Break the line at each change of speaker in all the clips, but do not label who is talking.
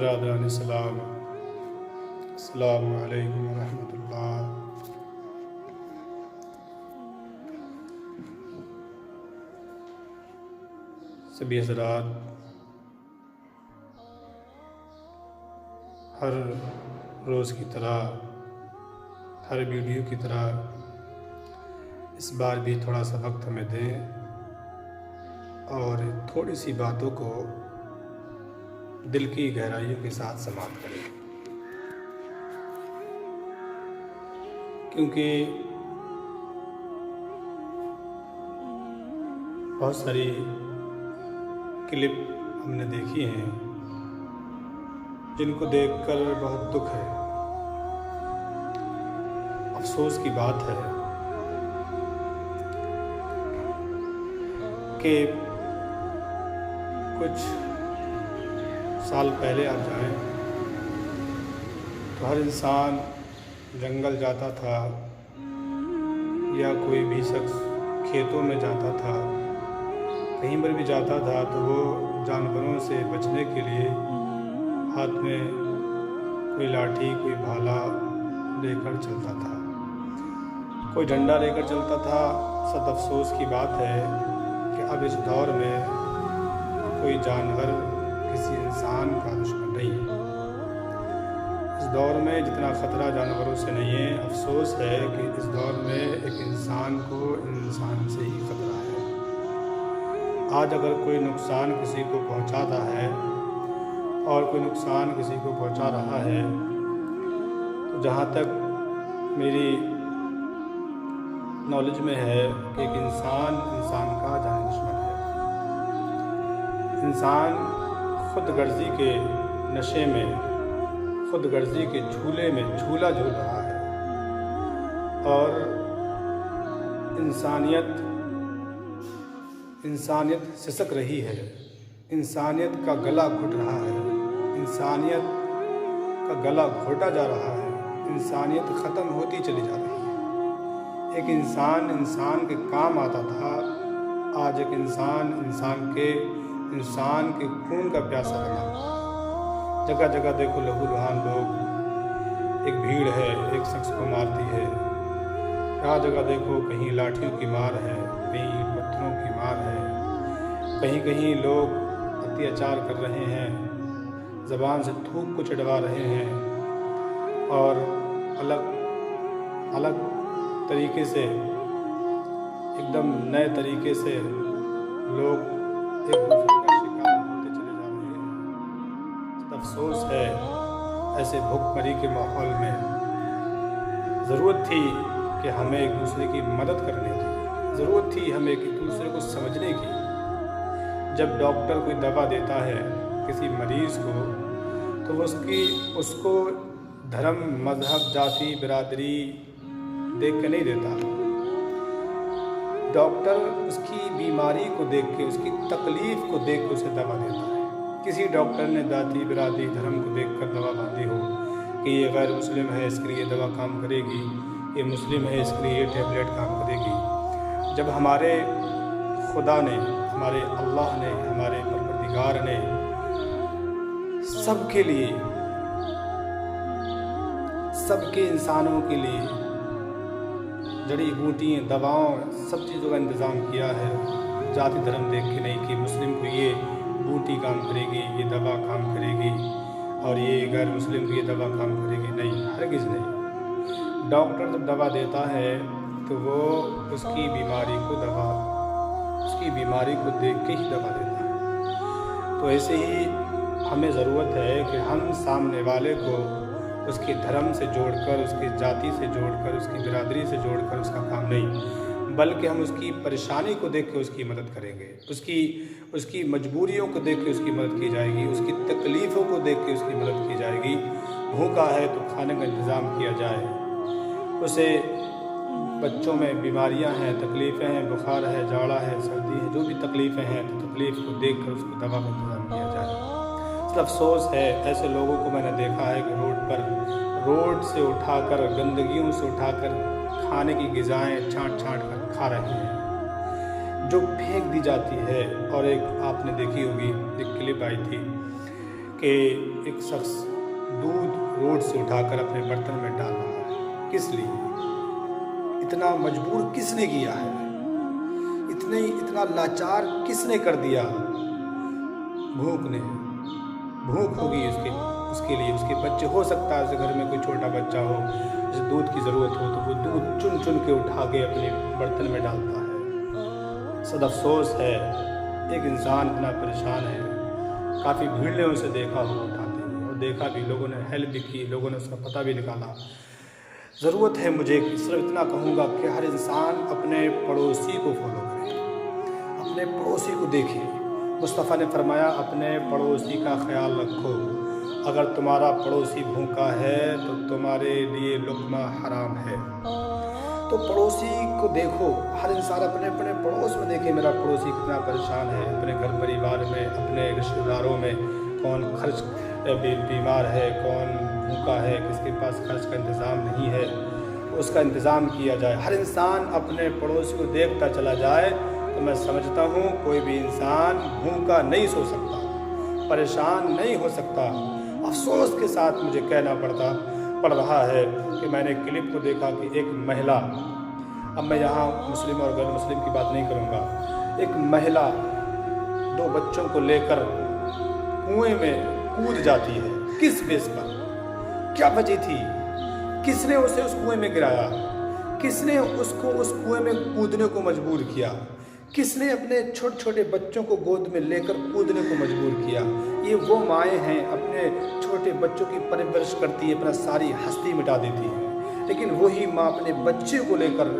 बिरादरान इस्लाम, अस्सलामु अलैकुम वरहमतुल्लाह। सभी हज़रात हर रोज़ की तरह, हर वीडियो की तरह इस बार भी थोड़ा सा वक्त हमें दें और थोड़ी सी बातों को दिल की गहराइयों के साथ समाप्त करें, क्योंकि बहुत सारी क्लिप हमने देखी हैं जिनको देखकर बहुत दुख है। अफसोस की बात है कि कुछ साल पहले आप जाएं तो हर इंसान जंगल जाता था या कोई भी शख्स खेतों में जाता था, कहीं पर भी जाता था तो वो जानवरों से बचने के लिए हाथ में कोई लाठी, कोई भाला लेकर चलता था, कोई डंडा लेकर चलता था। सद अफसोस की बात है कि अब इस दौर में कोई जानवर किसी इंसान का दुश्मन नहीं है। इस दौर में जितना ख़तरा जानवरों से नहीं है, अफसोस है कि इस दौर में एक इंसान को इंसान से ही ख़तरा है। आज अगर कोई नुकसान किसी को पहुंचाता है और कोई नुकसान किसी को पहुंचा रहा है, तो जहां तक मेरी नॉलेज में है कि एक इंसान इंसान का जान दुश्मन है। इंसान खुद गर्जी के नशे में, खुद गर्जी के झूले में झूला झूल रहा है और इंसानियत सिसक रही है, इंसानियत का गला घुट रहा है, इंसानियत का गला घोटा जा रहा है, इंसानियत ख़त्म होती चली जा रही है। एक इंसान इंसान के काम आता था, आज एक इंसान इंसान के खून का प्यासा बना। जगह जगह देखो लहूलुहान लोग, एक भीड़ है, एक शख्स को मारती है। हर जगह देखो कहीं लाठियों की मार है, कहीं पत्थरों की मार है, कहीं कहीं लोग अत्याचार कर रहे हैं, ज़बान से थूक को चिढ़वा रहे हैं और अलग अलग तरीके से, एकदम नए तरीके से लोग एक दूसरे का शिकार होते चले जा रहे हैं। अफसोस है, ऐसे भूखमरी के माहौल में ज़रूरत थी कि हमें एक दूसरे की मदद करने की, ज़रूरत थी हमें एक दूसरे को समझने की। जब डॉक्टर कोई दवा देता है किसी मरीज़ को, तो उसको धर्म, मज़हब, जाति, बिरादरी देख के नहीं देता। डॉक्टर उसकी बीमारी को देख के, उसकी तकलीफ़ को देख के उसे दवा देता है। किसी डॉक्टर ने जाति, बिरादरी, धर्म को देखकर दवा बांधी हो कि ये गैर मुस्लिम है इसके लिए दवा काम करेगी, ये मुस्लिम है इसके लिए ये टैबलेट काम करेगी। जब हमारे खुदा ने, हमारे अल्लाह ने, हमारे परवरदिगार ने सबके लिए, सबके इंसानों के लिए जड़ी बूटियाँ, दवाओं, सब चीज़ों का इंतज़ाम किया है। जाति धर्म देख के नहीं कि मुस्लिम को ये बूटी काम करेगी, ये दवा काम करेगी और ये गैर मुस्लिम को ये दवा काम करेगी, नहीं, हरगिज़ नहीं। डॉक्टर जब दवा देता है तो वो उसकी बीमारी को देख के ही दवा देता है। तो ऐसे ही हमें ज़रूरत है कि हम सामने वाले को उसके धर्म से जोड़कर, उसकी जाति से जोड़कर, उसकी बिरादरी से जोड़कर उसका काम नहीं, बल्कि हम उसकी परेशानी को देख के उसकी मदद करेंगे, उसकी मजबूरियों को देख के उसकी मदद की जाएगी, उसकी तकलीफ़ों को देख के उसकी मदद की जाएगी। भूखा है तो खाने का इंतज़ाम किया जाए, उसे बच्चों में बीमारियां हैं, तकलीफ़ें हैं, बुखार है, जाड़ा है, सर्दी है, जो भी तकलीफ़ें हैं तो तकलीफ़ को देख कर उसको दवा का इंतज़ाम किया जाए। अफसोस है, ऐसे लोगों को मैंने देखा है कि रोड से उठाकर, गंदगियों से उठाकर खाने की ग़िज़ाएँ छाँट कर खा रहे हैं, जो फेंक दी जाती है। और एक आपने देखी होगी, एक क्लिप आई थी कि एक शख्स दूध रोड से उठाकर अपने बर्तन में डाल रहा है। किस लिए? इतना मजबूर किसने किया है? इतना लाचार किसने कर दिया? भूख ने। भूख होगी उसके लिए, उसके बच्चे, हो सकता है उसके घर में कोई छोटा बच्चा हो जिसे दूध की ज़रूरत हो, तो वो दूध चुन चुन के उठा के अपने बर्तन में डालता है। सद अफसोस है, एक इंसान इतना परेशान है। काफ़ी भीड़ ने उसे देखा हो उठाते हुए, और देखा भी, लोगों ने हेल्प भी की, लोगों ने उसका पता भी निकाला। ज़रूरत है मुझे, सिर्फ इतना कहूँगा कि हर इंसान अपने पड़ोसी को फॉलो करे, अपने पड़ोसी को देखे। मुस्तफ़ा ने फरमाया, अपने पड़ोसी का ख्याल रखो। अगर तुम्हारा पड़ोसी भूखा है तो तुम्हारे लिए लुक़्मा हराम है। तो पड़ोसी को देखो, हर इंसान अपने अपने पड़ोस में देखे, मेरा पड़ोसी कितना परेशान है। अपने घर परिवार में, अपने रिश्तेदारों में कौन खर्च बीमार है, कौन भूखा है, किसके पास खर्च का इंतज़ाम नहीं है, उसका इंतज़ाम किया जाए। हर इंसान अपने पड़ोसी को देखता चला जाए तो मैं समझता हूँ कोई भी इंसान भूखा नहीं सो सकता, परेशान नहीं हो सकता। अफसोस के साथ मुझे कहना पड़ रहा है कि मैंने क्लिप को देखा कि एक महिला, अब मैं यहाँ मुस्लिम और गैर मुस्लिम की बात नहीं करूँगा, एक महिला 2 बच्चों को लेकर कुएं में कूद जाती है। किस बेस पर? क्या वजह थी? किसने उसे उस कुएं में गिराया? किसने उसको उस कुएं में कूदने को मजबूर किया? किसने अपने छोटे छोटे बच्चों को गोद में लेकर कूदने को मजबूर किया? ये वो माएँ हैं, अपने छोटे बच्चों की परवरिश करती है, अपना सारी हस्ती मिटा देती है, लेकिन वही माँ अपने बच्चे को लेकर,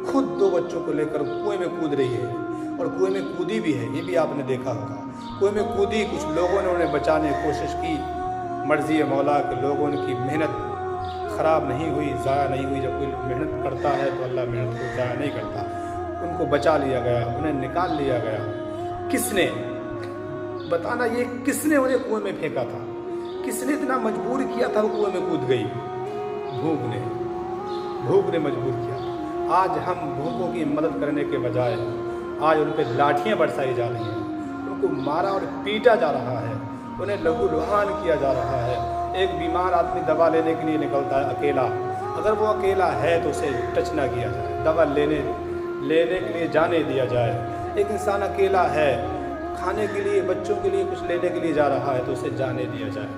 खुद 2 बच्चों को लेकर कुएं में कूद रही है, और कुएं में कूदी भी है, ये भी आपने देखा होगा। कुएं में कूदी, कुछ लोगों ने उन्हें बचाने की कोशिश की। मर्ज़ी है मौला कि लोगों की मेहनत ख़राब नहीं हुई, ज़ाया नहीं हुई। जब कोई मेहनत करता है तो अल्लाह मेहनत को ज़ाया नहीं करता। उनको बचा लिया गया, उन्हें निकाल लिया गया। किसने? बताना, ये किसने उन्हें कुएं में फेंका था? किसने इतना मजबूर किया था वो कुएं में कूद गई? भूख ने मजबूर किया। आज हम भूखों की मदद करने के बजाय आज उन पर लाठियाँ बरसाई जा रही हैं, उनको मारा और पीटा जा रहा है, उन्हें लहू लुहान किया जा रहा है। एक बीमार आदमी दवा लेने के लिए निकलता है अकेला, अगर वो अकेला है तो उसे टच ना किया जाए, दवा लेने के लिए जाने दिया जाए। एक इंसान अकेला है, खाने के लिए, बच्चों के लिए कुछ लेने के लिए जा रहा है तो उसे जाने दिया जाए।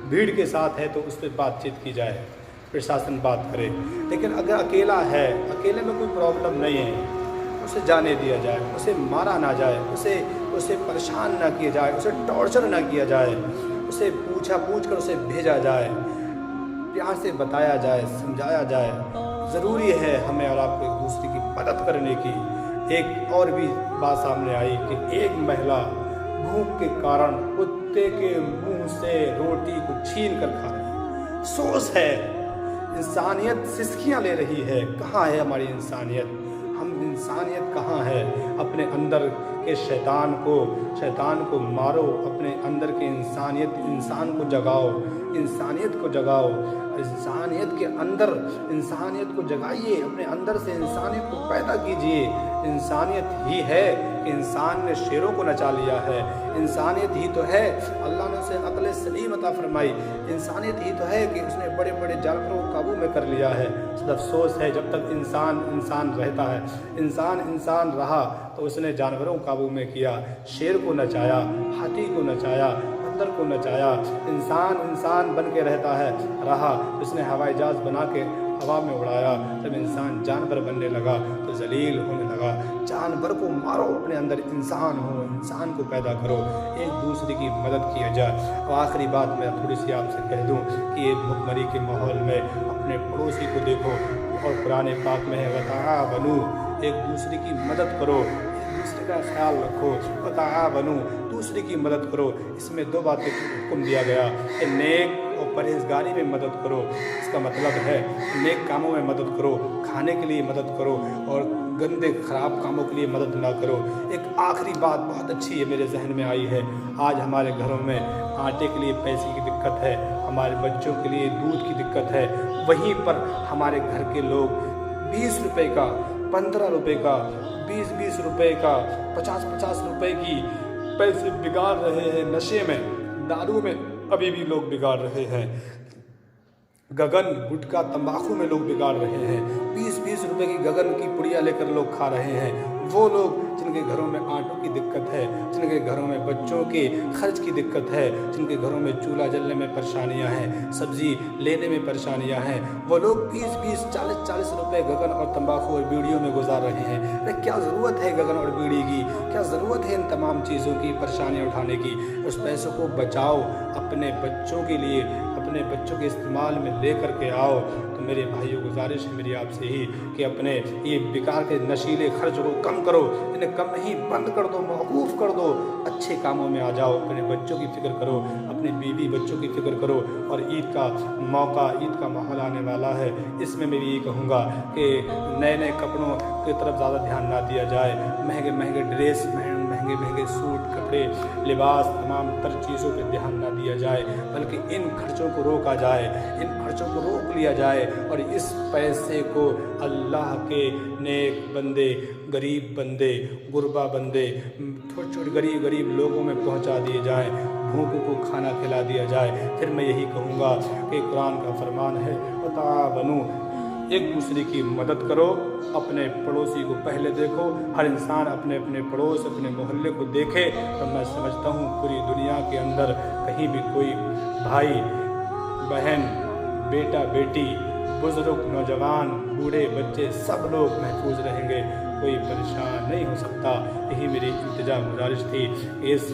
भीड़ के साथ है तो उस पर बातचीत की जाए, प्रशासन बात करे। लेकिन अगर अकेला है, अकेले में कोई प्रॉब्लम नहीं है, उसे जाने दिया जाए, उसे मारा ना जाए, उसे परेशान ना किया जाए, उसे टॉर्चर ना किया जाए, उसे पूछ कर उसे भेजा जाए, प्यार से बताया जाए, समझाया जाए। ज़रूरी है हमें और आपको एक दूसरे की मदद करने की। एक और भी बात सामने आई कि एक महिला भूख के कारण कुत्ते के मुंह से रोटी को छीन कर खा रही। अफसोस है, इंसानियत सिसकियाँ ले रही है। कहाँ है हमारी इंसानियत? हम इंसानियत कहाँ है? अपने अंदर के शैतान को मारो, अपने अंदर के इंसान को जगाओ, इंसानियत को जगाओ, इंसानियत के अंदर इंसानियत को जगाइए, अपने अंदर से इंसानियत को पैदा कीजिए। इंसानियत ही है कि इंसान ने शेरों को नचा लिया है, इंसानियत ही तो है अल्लाह ने उसे अक़ल सलीम अता फरमाई, इंसानियत ही तो है कि उसने बड़े बड़े जानवरों को काबू में कर लिया है। अफसोस है, जब तक इंसान रहता है, इंसान रहा तो उसने जानवरों को काबू में किया, शेर को नचाया, हाथी को नचाया, बंदर को नचाया। इंसान बन के रहा, उसने हवाई जहाज़ बना के हवा में उड़ाया। जब इंसान जानवर बनने लगा तो जलील होने लगा। जानवर को मारो, अपने अंदर इंसान हो, इंसान को पैदा करो, एक दूसरे की मदद किया जाए। और आखिरी बात मैं थोड़ी सी आपसे कह दूं कि ये भुखमरी के माहौल में अपने पड़ोसी को देखो, और कुरान पाक में है वताअवनु, एक दूसरे की मदद करो, एक दूसरे का ख्याल रखो, वताअवनु, दूसरे की मदद करो। इसमें 2 बातें हुक्म दिया गया कि नेक और परहेजगारी में मदद करो। इसका मतलब है नेक कामों में मदद करो, खाने के लिए मदद करो, और गंदे ख़राब कामों के लिए मदद ना करो। एक आखिरी बात बहुत अच्छी है, मेरे जहन में आई है। आज हमारे घरों में आटे के लिए पैसे की दिक्कत है, हमारे बच्चों के लिए दूध की दिक्कत है, वहीं पर हमारे घर के लोग 20 रुपये का, 15 रुपये का, 20 रुपये का, 50 रुपये की पैसे बिगाड़ रहे हैं, नशे में, दारू में अभी भी लोग बिगाड़ रहे हैं। गगन गुटखा तंबाकू में लोग बिगाड़ रहे हैं। 20-20 रुपए की गगन की पुड़िया लेकर लोग खा रहे हैं। वो लोग जिनके घरों में आटों की दिक्कत है, जिनके घरों में बच्चों के खर्च की दिक्कत है, जिनके घरों में चूल्हा जलने में परेशानियां हैं, सब्जी लेने में परेशानियां हैं, वो लोग 20-20, 40-40 रुपए गगन और तंबाकू और बीड़ियों में गुजार रहे हैं। अरे क्या ज़रूरत है गगन और बीड़ी की? क्या ज़रूरत है इन तमाम चीज़ों की परेशानियाँ उठाने की? उस पैसों को बचाओ, अपने बच्चों के लिए, अपने बच्चों के इस्तेमाल में ले करके आओ। तो मेरे भाइयों गुजारिश है मेरी आपसे ही कि अपने ये बेकार के नशीले खर्च को कम करो, इन्हें कम नहीं बंद कर दो, मौकूफ़ कर दो, अच्छे कामों में आ जाओ। अपने बच्चों की फ़िक्र करो, अपनी बीवी बच्चों की फ़िक्र करो। और ईद का मौका, ईद का माहौल आने वाला है, इसमें मैं भी ये कहूँगा कि नए नए कपड़ों की तरफ ज़्यादा ध्यान ना दिया जाए। महंगे महंगे ड्रेस, महंगे महंगे सूट, कपड़े, लिबास, तमाम तर चीज़ों पे ध्यान ना दिया जाए, बल्कि इन खर्चों को रोका जाए, इन खर्चों को रोक लिया जाए और इस पैसे को अल्लाह के नेक बंदे, गरीब बंदे, गुरबा बंदे, छोटे छोटे गरीब लोगों में पहुंचा दिए जाए, भूखों को खाना खिला दिया जाए। फिर मैं यही कहूँगा कि कुरान का फरमान है, वताबनु, एक दूसरे की मदद करो, अपने पड़ोसी को पहले देखो। हर इंसान अपने अपने पड़ोस, अपने मोहल्ले को देखे तो मैं समझता हूँ पूरी दुनिया के अंदर कहीं भी कोई भाई बहन, बेटा बेटी, बुजुर्ग, नौजवान, बूढ़े, बच्चे, सब लोग महफूज रहेंगे, कोई परेशान नहीं हो सकता। यही मेरी इल्तिजा गुजारिश थी। इस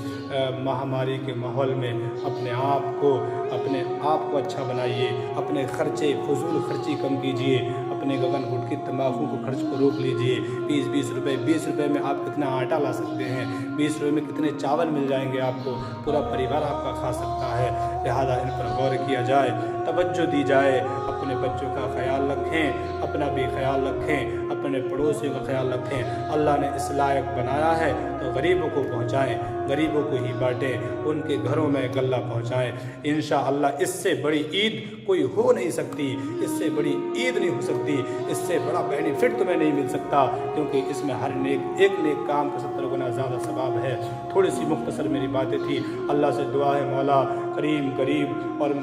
महामारी के माहौल में अपने आप को अच्छा बनाइए, अपने खर्चे, फजूल खर्ची कम कीजिए, अपने गगन गुटखी तंबाकू को खर्च को रोक लीजिए। 20-20 रुपये, 20 रुपये में आप कितना आटा ला सकते हैं? 20 रुपये में कितने चावल मिल जाएंगे आपको? पूरा परिवार आपका खा सकता है। लिहाजा इन पर गौर किया जाए, तवज्जो दी जाए, अपने बच्चों का ख्याल रखें, अपना भी ख्याल रखें, अपने पड़ोसियों का ख्याल रखें। अल्लाह ने इस लायक बनाया है तो गरीबों को पहुँचाएँ, गरीबों को ही बांटें, उनके घरों में गल्ला पहुँचाएँ। इंशाअल्लाह इससे बड़ी ईद कोई हो नहीं सकती, इससे बड़ी ईद नहीं हो सकती, इससे बड़ा बेनिफिट तुम्हें नहीं मिल सकता, क्योंकि इसमें हर एक नेक काम का 70 गुना ज़्यादा सवाब है। थोड़ी सी मुख्तसर मेरी बातें थी। अल्लाह से दुआ है मौला करीम गरीब और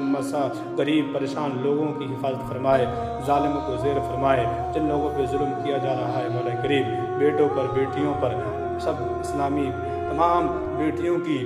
गरीब परेशान लोगों की हिफाजत फरमाए, जालिमों को ज़ेर फरमाए। जिन लोगों पर जुल्म किया जा रहा है मौला करीम, बेटों पर, बेटियों पर, सब इस्लामी तमाम बेटियों की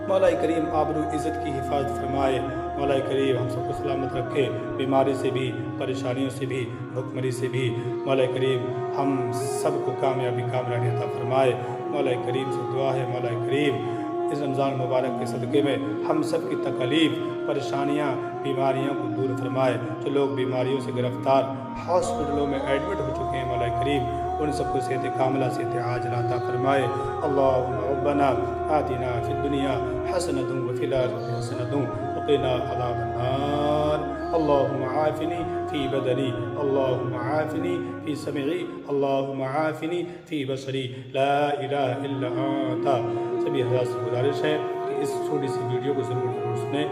मौला करीम आबरू इज़्ज़त की हिफाजत फरमाए। मौला करीम हम सबको सलामत रखे, बीमारी से भी, परेशानियों से भी, भुखमरी से भी। मौला करीम हम सबको कामयाबी कामरानी अता फरमाए। मौला करीम से दुआ है मौला करीम इस रमज़ान मुबारक के सदक़े में हम सब की तकलीफ़, परेशानियाँ, बीमारियों को दूर फरमाए। जो लोग बीमारियों से गिरफ़्तार हॉस्पिटलों में एडमिट हो चुके हैं मौला करीम उन सबको सेहत कामिला, सेहत आजिला अता फरमाए। अल्लाहुम्मा रब्बना आतिना फिद दुनिया हसनतुन व फिल आखिरति हसनतुन व क़िना अज़ाबन्नार। अल्लाहुम्मा आफ़िनी फ़ी बदनी, अल्लाहुम्मा आफ़िनी फ़ी समई, अल्लाहुम्मा आफ़िनी फ़ी बसरी, ला इलाहा इल्ला अंता। सभी हज़रात से गुजारिश है कि इस छोटी सी वीडियो को ज़रूर सुनें।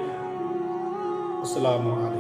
अस्सलामु अलैकुम।